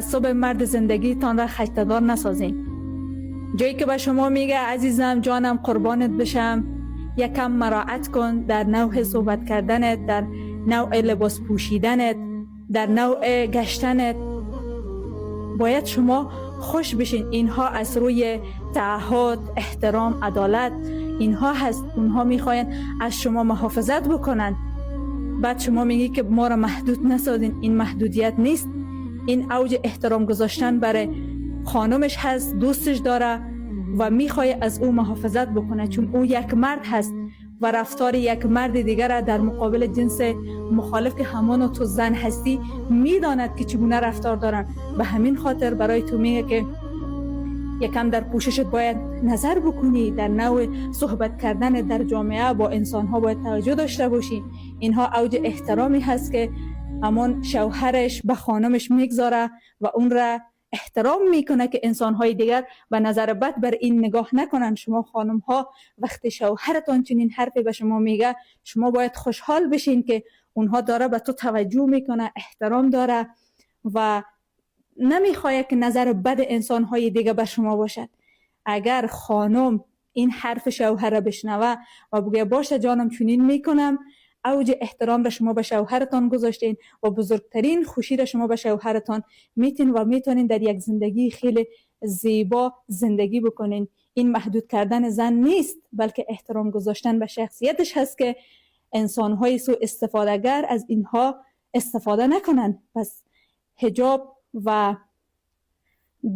تعصب مرد زندگیتان را خشتدار نسازین. جایی که به شما میگه عزیزم جانم قربانت بشم، یکم مراعات کن در نوع صحبت کردنت، در نوع لباس پوشیدنت، در نوع گشتنت. باید شما خوش بشین. اینها از روی تعهد، احترام، عدالت اینها هست. اونها میخواین از شما محافظت بکنن. بعد شما میگی که ما را محدود نسازین. این محدودیت نیست. این اوج احترام گذاشتن برای خانمش هست، دوستش داره و میخوای از او محافظت بکنه، چون او یک مرد هست و رفتار یک مرد دیگر را در مقابل جنس مخالف که همان تو زن هستی میداند که چگونه رفتار دارن. به همین خاطر برای تو میگه که یکم در پوششت باید نظر بکنی، در نوع صحبت کردن در جامعه با انسانها باید توجه داشته باشی. اینها اوج احترامی هست که امان شوهرش به خانمش میگذاره و اون را احترام میکنه که انسانهای دیگر به نظر بد بر این نگاه نکنن. شما خانم ها وقتی شوهرتان چنین حرفی به شما میگه، شما باید خوشحال بشین که اونها داره به تو توجه میکنه، احترام داره و نمیخواد که نظر بد انسانهای دیگه به شما باشد. اگر خانم این حرف شوهر را بشنوه و بگه باشه جانم چنین میکنم، اوج احترام را شما به شوهرتان گذاشتین و بزرگترین خوشی را شما به شوهرتان میتین و میتونین در یک زندگی خیلی زیبا زندگی بکنین. این محدود کردن زن نیست، بلکه احترام گذاشتن به شخصیتش هست که انسانهای سوء استفادهگر از اینها استفاده نکنن. پس حجاب و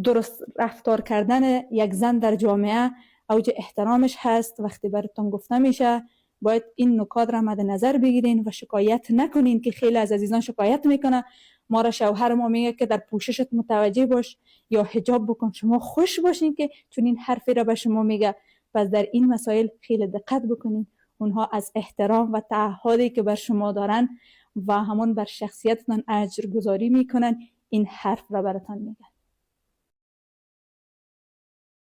درست رفتار کردن یک زن در جامعه اوج احترامش هست. وقتی براتون گفته میشه باید این نکات را مد نظر بگیرین و شکایت نکنین که خیلی از عزیزان شکایت میکنه ما را شوهر ما میگه که در پوششت متوجه باش یا حجاب بکن. شما خوش باشین که چون این حرفی را به شما میگه. پس در این مسائل خیلی دقت بکنین. اونها از احترام و تعهدی که بر شما دارن و همون بر شخصیتتان اجر گذاری میکنن این حرف را براتون میگن.